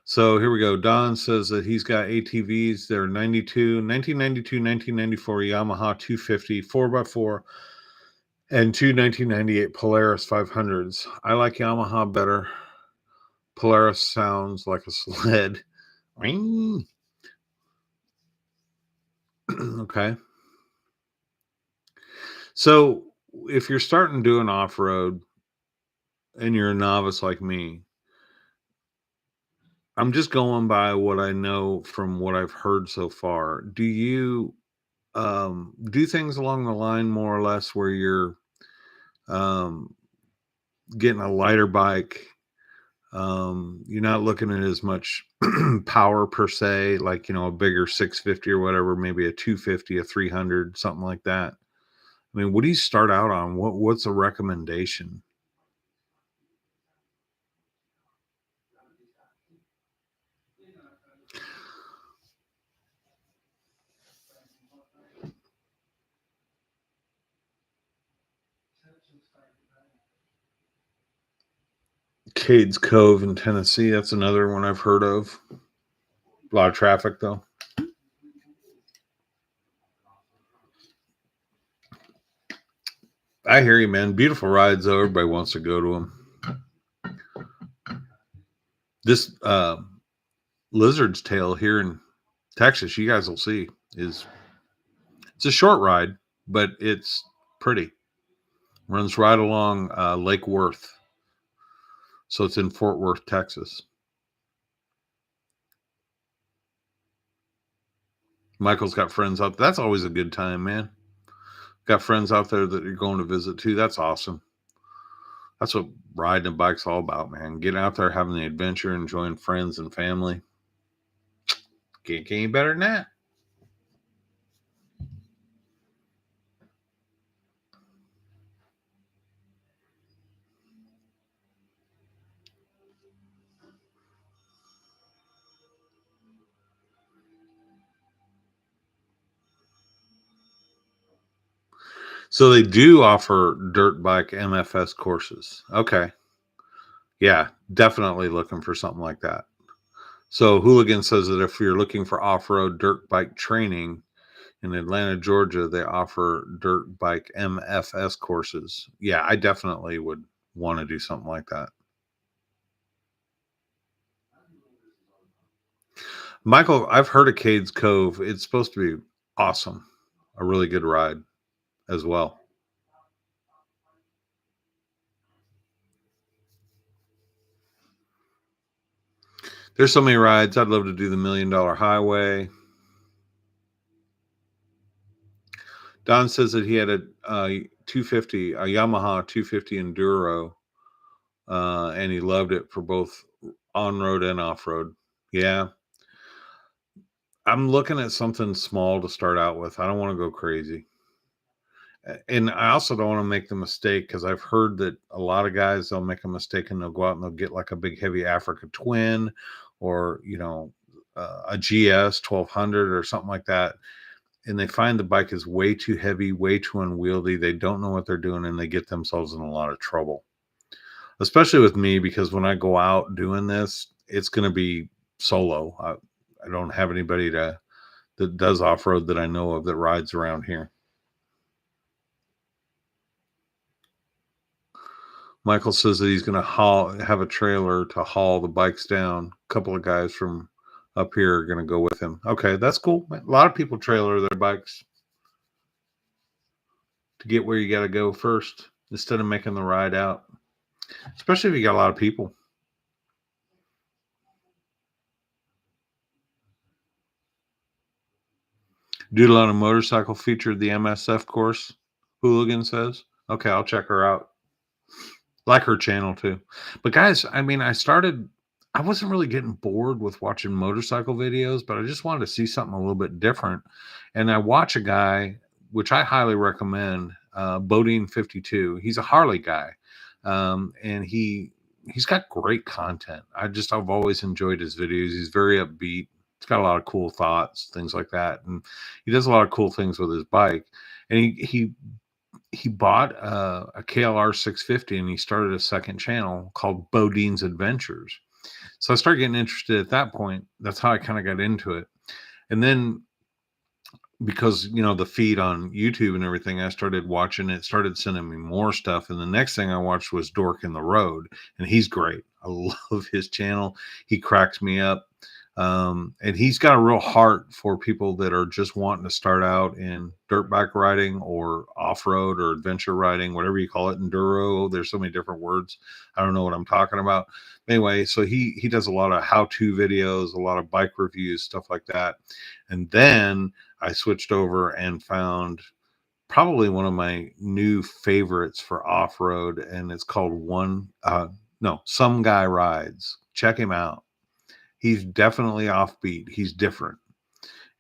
So here we go. Don says that he's got ATVs. They're 1992, 1994 Yamaha 250, 4x4, and two 1998 Polaris 500s. I like Yamaha better. Polaris sounds like a sled. Okay. So if you're starting doing off road and you're a novice like me, I'm just going by what I know from what I've heard so far. Do you do things along the line more or less where you're um, getting a lighter bike? You're not looking at as much power per se, like a bigger 650 or whatever, maybe a 250, a 300, something like that. I mean, what do you start out on? What's a recommendation? Cades Cove in Tennessee. That's another one I've heard of. A lot of traffic though. I hear you, man. Beautiful rides though. Everybody wants to go to them. This Lizard's Tail here in Texas, you guys will see, it's a short ride, but it's pretty. Runs right along Lake Worth. So it's in Fort Worth, Texas. Michael's got friends out there. That's always a good time, man. Got friends out there that you're going to visit too. That's awesome. That's what riding a bike's all about, man. Getting out there, having the adventure, enjoying friends and family. Can't get any better than that. So they do offer dirt bike MFS courses. Okay. Yeah, definitely looking for something like that. So Hooligan says that if you're looking for off-road dirt bike training in Atlanta, Georgia, they offer dirt bike MFS courses. Yeah, I definitely would want to do something like that. Michael, I've heard of Cades Cove. It's supposed to be awesome. A really good ride as well. There's so many rides. I'd love to do the $1 Million Highway. Don says that he had a 250, a Yamaha 250 Enduro, and he loved it for both on road and off road. Yeah, I'm looking at something small to start out with. I don't want to go crazy. And I also don't want to make the mistake because I've heard that a lot of guys, they'll make a mistake and they'll go out and they'll get like a big heavy Africa Twin or, a GS 1200 or something like that. And they find the bike is way too heavy, way too unwieldy. They don't know what they're doing and they get themselves in a lot of trouble, especially with me, because when I go out doing this, it's going to be solo. I don't have anybody that does off road that I know of that rides around here. Michael says that he's going to have a trailer to haul the bikes down. A couple of guys from up here are going to go with him. Okay, that's cool. A lot of people trailer their bikes to get where you got to go first instead of making the ride out, especially if you got a lot of people. Doodle on a Motorcycle featured the MSF course, Hooligan says. Okay, I'll check her out. Like her channel too. But guys, I mean, I wasn't really getting bored with watching motorcycle videos, but I just wanted to see something a little bit different. And I watch a guy which I highly recommend. Bodine 52. He's a Harley guy, and he's got great content. I've always enjoyed his videos. He's very upbeat. He's got a lot of cool thoughts, things like that, and he does a lot of cool things with his bike. And he bought a KLR 650, and he started a second channel called Bodine's Adventures. So I started getting interested at that point. That's how I kind of got into it. And then because the feed on YouTube and everything, I started watching it, started sending me more stuff. And the next thing I watched was Dork in the Road, and he's great. I love his channel. He cracks me up. And he's got a real heart for people that are just wanting to start out in dirt bike riding or off-road or adventure riding, whatever you call it, enduro. There's so many different words. I don't know what I'm talking about. Anyway, so he does a lot of how-to videos, a lot of bike reviews, stuff like that. And then I switched over and found probably one of my new favorites for off-road, and it's called Some Guy Rides. Check him out. He's definitely offbeat. He's different.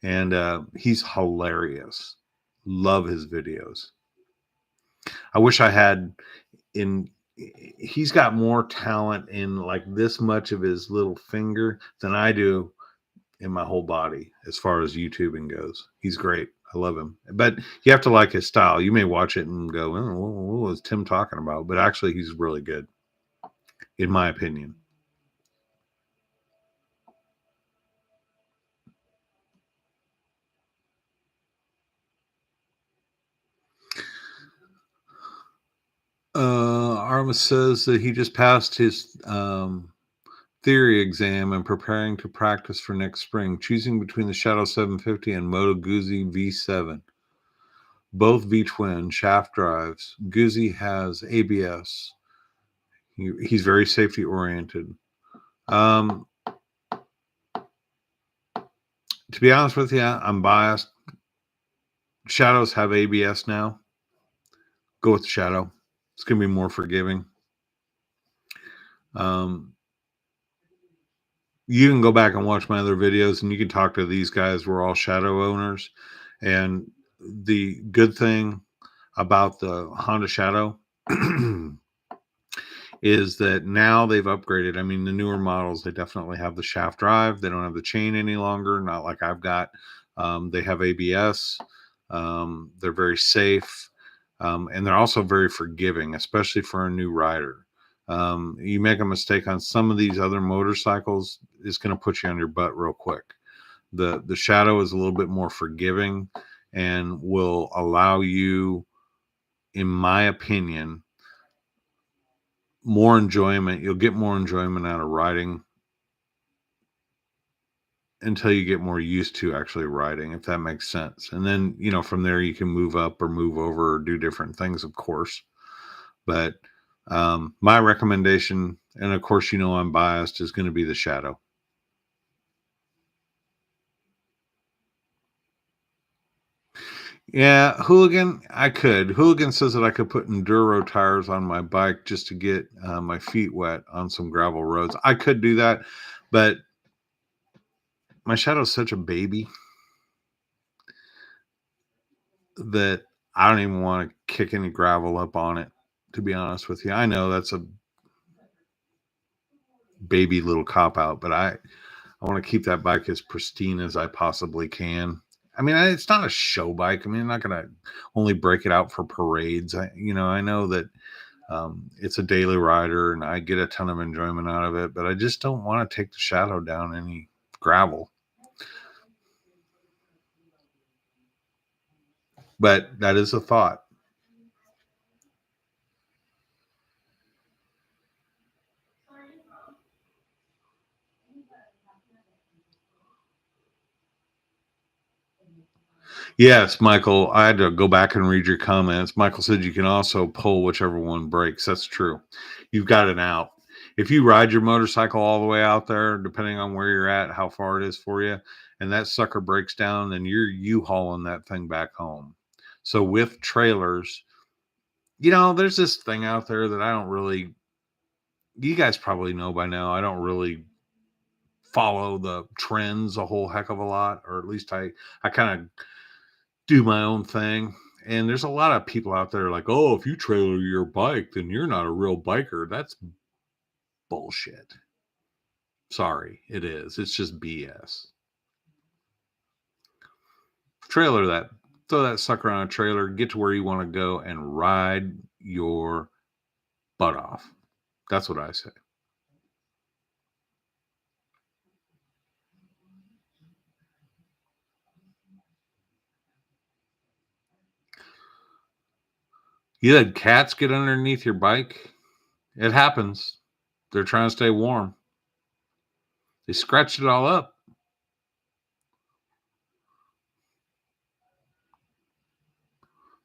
And he's hilarious. Love his videos. I wish I had he's got more talent in like this much of his little finger than I do in my whole body as far as YouTubing goes. He's great. I love him. But you have to like his style. You may watch it and go, oh, what was Tim talking about? But actually, he's really good, in my opinion. Arma says that he just passed his theory exam and preparing to practice for next spring, choosing between the Shadow 750 and Moto Guzzi V7. Both V-twin shaft drives. Guzzi has ABS. He's very safety oriented. To be honest with you, I'm biased. Shadows have ABS now. Go with the Shadow. It's going to be more forgiving. You can go back and watch my other videos, and you can talk to these guys. We're all Shadow owners. And the good thing about the Honda Shadow is that now they've upgraded. I mean, the newer models, they definitely have the shaft drive. They don't have the chain any longer, not like I've got. They have ABS. They're very safe. And they're also very forgiving, especially for a new rider. You make a mistake on some of these other motorcycles, it's going to put you on your butt real quick. The Shadow is a little bit more forgiving and will allow you, in my opinion, more enjoyment. You'll get more enjoyment out of riding until you get more used to actually riding, if that makes sense. And then, from there you can move up or move over or do different things, of course. But my recommendation, and of course, I'm biased, is going to be the Shadow. Yeah, Hooligan, I could. Hooligan says that I could put enduro tires on my bike just to get my feet wet on some gravel roads. I could do that, but my Shadow's such a baby that I don't even want to kick any gravel up on it, to be honest with you. I know that's a baby little cop out, but I want to keep that bike as pristine as I possibly can. I mean, it's not a show bike. I mean, I'm not going to only break it out for parades. I know that it's a daily rider and I get a ton of enjoyment out of it, but I just don't want to take the Shadow down any gravel. But that is a thought. Yes, Michael, I had to go back and read your comments. Michael said you can also pull whichever one breaks. That's true. You've got an out. If you ride your motorcycle all the way out there, depending on where you're at, how far it is for you, and that sucker breaks down, then you're U-hauling that thing back home. So with trailers, there's this thing out there that I don't really, you guys probably know by now, I don't really follow the trends a whole heck of a lot, or at least I kind of do my own thing. And there's a lot of people out there like, oh, if you trailer your bike, then you're not a real biker. That's bullshit. Sorry, it is. It's just BS. Trailer that. Throw that sucker on a trailer, get to where you want to go, and ride your butt off. That's what I say. You had cats get underneath your bike. It happens. They're trying to stay warm. They scratched it all up.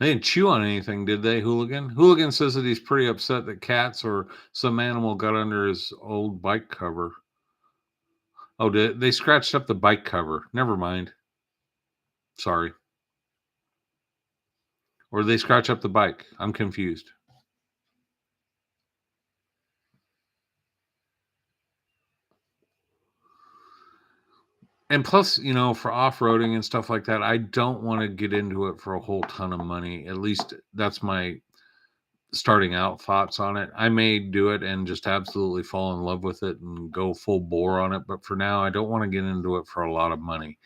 They didn't chew on anything, did they, Hooligan? Hooligan says that he's pretty upset that cats or some animal got under his old bike cover. Oh, they scratched up the bike cover? Never mind. Sorry. Or did they scratch up the bike? I'm confused. And plus, for off-roading and stuff like that, I don't want to get into it for a whole ton of money. At least that's my starting out thoughts on it. I may do it and just absolutely fall in love with it and go full bore on it. But for now, I don't want to get into it for a lot of money.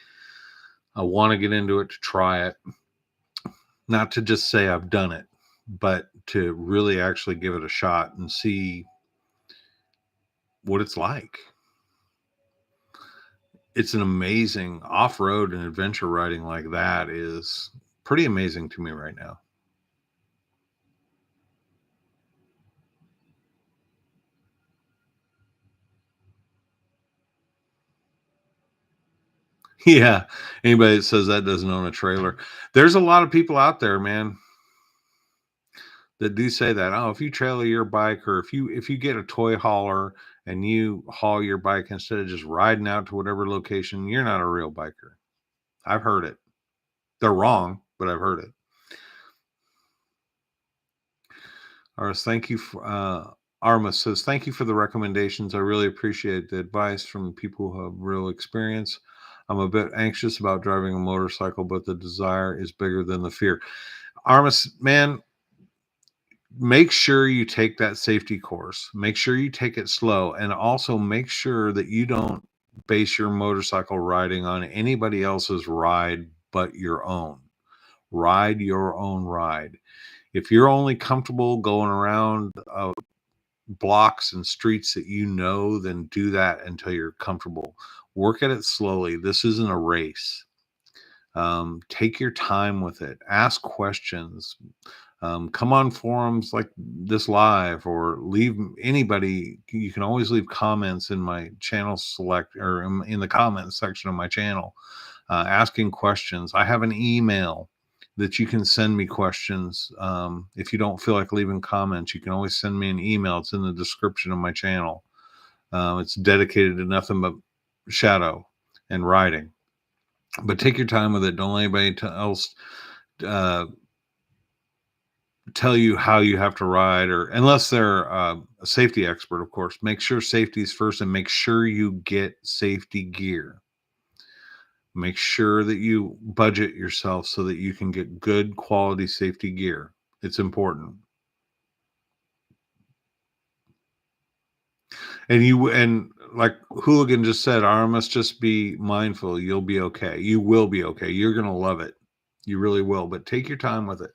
I want to get into it to try it. Not to just say I've done it, but to really actually give it a shot and see what it's like. It's an amazing off-road and adventure riding like that is pretty amazing to me right now. Yeah. Anybody that says that doesn't own a trailer. There's a lot of people out there, man, that do say that. Oh, if you trailer your bike, or if you get a toy hauler and you haul your bike instead of just riding out to whatever location, you're not a real biker. I've heard it. They're wrong, but I've heard it. Armis, thank you for Armis says, thank you for the recommendations. I really appreciate the advice from people who have real experience. I'm a bit anxious about driving a motorcycle, but the desire is bigger than the fear. Armis, man, make sure you take that safety course. Make sure you take it slow, and also make sure that you don't base your motorcycle riding on anybody else's ride but your own. Ride your own ride. If you're only comfortable going around blocks and streets that then do that until you're comfortable. Work at it slowly. This isn't a race. Take your time with it. Ask questions. Come on forums like this live, or leave anybody. You can always leave comments in my channel select, or in the comments section of my channel, asking questions. I have an email that you can send me questions. If you don't feel like leaving comments, you can always send me an email. It's in the description of my channel. It's dedicated to nothing but shadow and riding. But take your time with it. Don't let anybody else tell you how you have to ride, or unless they're a safety expert, of course. Make sure safety is first, and make sure you get safety gear. Make sure that you budget yourself so that you can get good quality safety gear. It's important. And like Hooligan just said, Armis, just be mindful. You'll be okay. You will be okay. You're going to love it. You really will. But take your time with it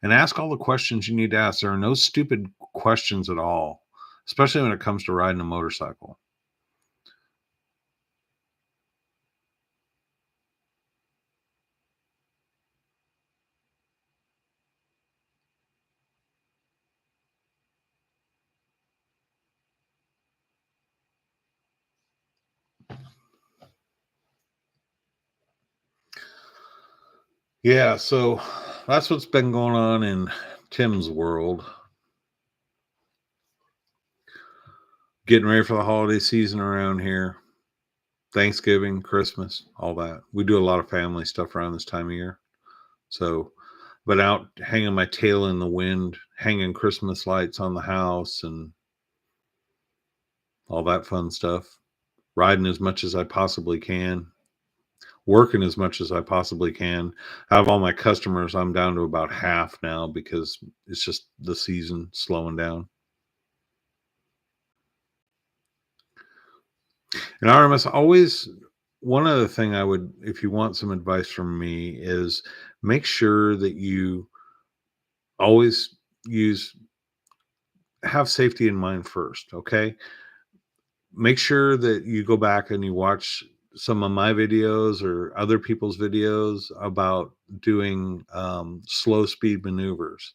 and ask all the questions you need to ask. There are no stupid questions at all, especially when it comes to riding a motorcycle. Yeah, so that's what's been going on in Tim's world. Getting ready for the holiday season around here. Thanksgiving, Christmas, all that. We do a lot of family stuff around this time of year. So, but out hanging my tail in the wind, hanging Christmas lights on the house and all that fun stuff. Riding as much as I possibly can. working as much as I possibly can. Out of all my customers, I'm down to about half now because it's just the season slowing down. And RMS always, one other thing I would, if you want some advice from me, is make sure that you always use, have safety in mind first. Okay. Make sure that you go back and you watch some of my videos or other people's videos about doing slow speed maneuvers,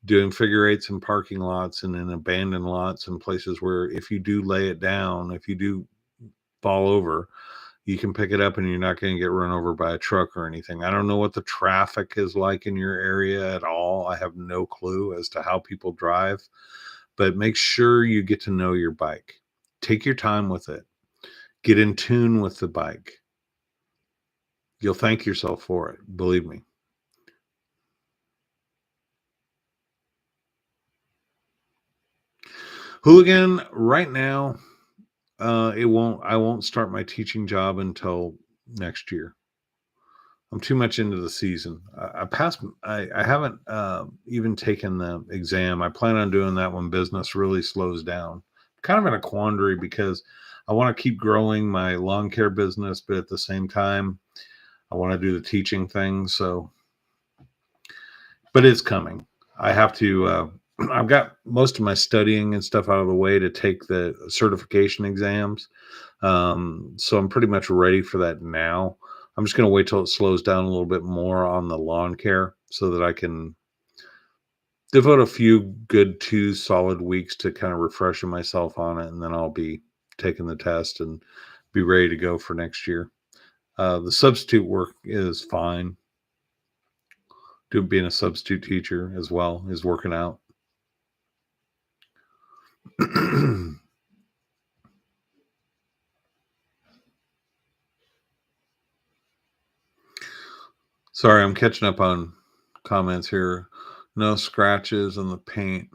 doing figure eights in parking lots and in abandoned lots and places where if you do lay it down, if you do fall over, you can pick it up and you're not going to get run over by a truck or anything. I don't know what the traffic is like in your area at all. I have no clue as to how people drive, but make sure you get to know your bike. Take your time with it. Get in tune with the bike. You'll thank yourself for it. Believe me. Hooligan, right now, I won't start my teaching job until next year. I'm too much into the season. I passed. I haven't even taken the exam. I plan on doing that when business really slows down. Kind of in a quandary because I want to keep growing my lawn care business, but at the same time, I want to do the teaching thing. So, but it's coming. I have to. I've got most of my studying and stuff out of the way to take the certification exams. So I'm pretty much ready for that now. I'm just going to wait till it slows down a little bit more on the lawn care so that I can devote a few good 2 solid weeks to kind of refreshing myself on it. And then I'll be taking the test and be ready to go for next year. The substitute work is fine. Being a substitute teacher as well is working out. Sorry, I'm catching up on comments here. No scratches on the paint.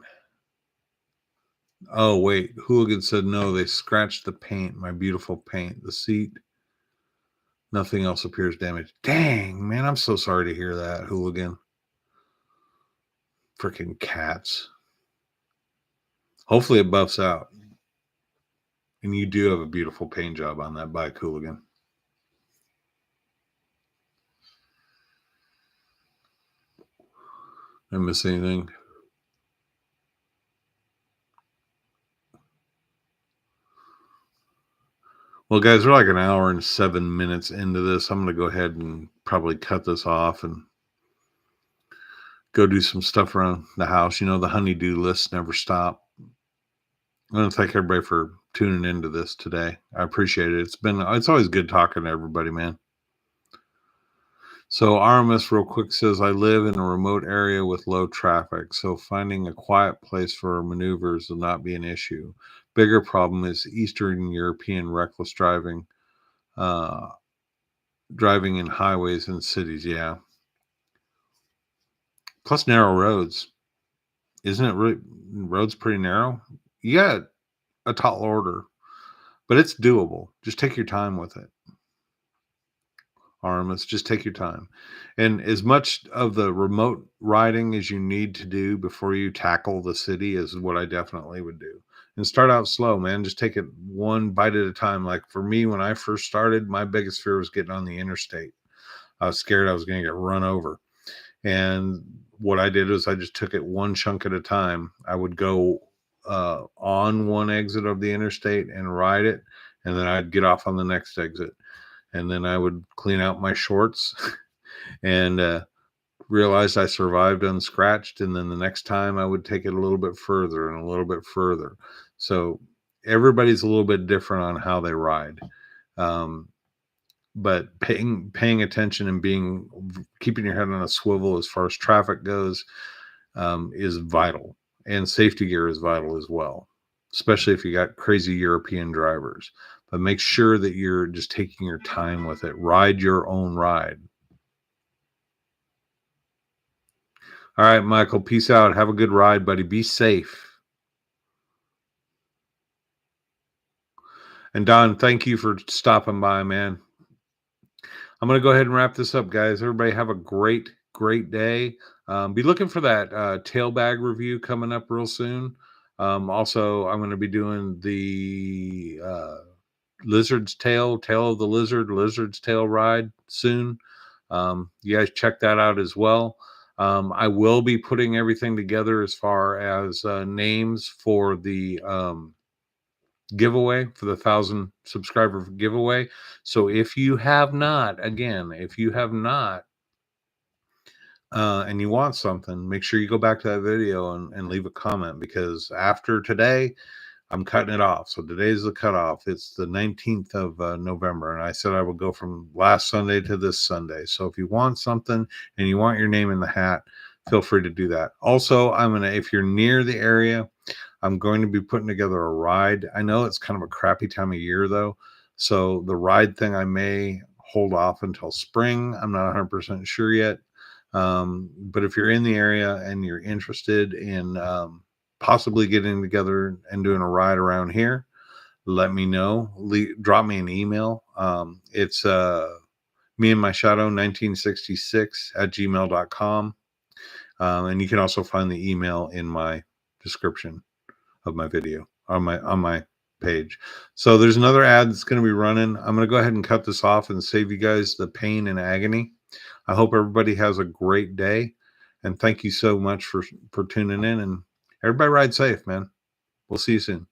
Oh, wait. Hooligan said no, they scratched the paint, my beautiful paint. The seat, nothing else appears damaged. Dang, man, I'm so sorry to hear that, Hooligan. Freaking cats. Hopefully it buffs out. And you do have a beautiful paint job on that bike, Hooligan. Did I miss anything? Well, guys, we're like an hour and 7 minutes into this. I'm going to go ahead and probably cut this off and go do some stuff around the house. You know, the honeydew lists never stop. I want to thank everybody for tuning into this today. I appreciate it. It's always good talking to everybody, man. So RMS real quick says, I live in a remote area with low traffic, so finding a quiet place for maneuvers will not be an issue. Bigger problem is Eastern European reckless driving, driving in highways and cities. Yeah. Plus narrow roads. Isn't it really, roads pretty narrow? You got a tall order, but it's doable. Just take your time with it. Armas, just take your time. And as much of the remote riding as you need to do before you tackle the city is what I definitely would do. And start out slow, man. Just take it one bite at a time. Like for me, when I first started, my biggest fear was getting on the interstate. I was scared I was going to get run over. And what I did is I just took it one chunk at a time. I would go on one exit of the interstate and ride it, and then I'd get off on the next exit, and then I would clean out my shorts and realized I survived unscratched. And then the next time I would take it a little bit further and a little bit further. So everybody's a little bit different on how they ride. But paying attention and keeping your head on a swivel as far as traffic goes is vital, and safety gear is vital as well, especially if you got crazy European drivers. But make sure that you're just taking your time with it. Ride your own ride. All right, Michael, peace out. Have a good ride, buddy. Be safe. And Don, thank you for stopping by, man. I'm going to go ahead and wrap this up, guys. Everybody have a great, great day. Be looking for that tail bag review coming up real soon. Also, I'm going to be doing the lizard's tail of the lizard's tail ride soon. You guys check that out as well. I will be putting everything together as far as names for the giveaway, for the 1,000 subscriber giveaway. So if you have not, again, if you have not, and you want something, make sure you go back to that video and leave a comment, because after today, I'm cutting it off. So today's the cutoff. It's the 19th of November. And I said I would go from last Sunday to this Sunday. So if you want something and you want your name in the hat, feel free to do that. Also, if you're near the area, I'm going to be putting together a ride. I know it's kind of a crappy time of year though. So the ride thing, I may hold off until spring. I'm not 100% sure yet. But if you're in the area and you're interested in possibly getting together and doing a ride around here, let me know. Drop me an email. It's me and my shadow 1966 at gmail.com. And you can also find the email in my description of my video on my page. So there's another ad that's going to be running. I'm going to go ahead and cut this off and save you guys the pain and agony. I hope everybody has a great day, and thank you so much for tuning in, and everybody ride safe, man. We'll see you soon.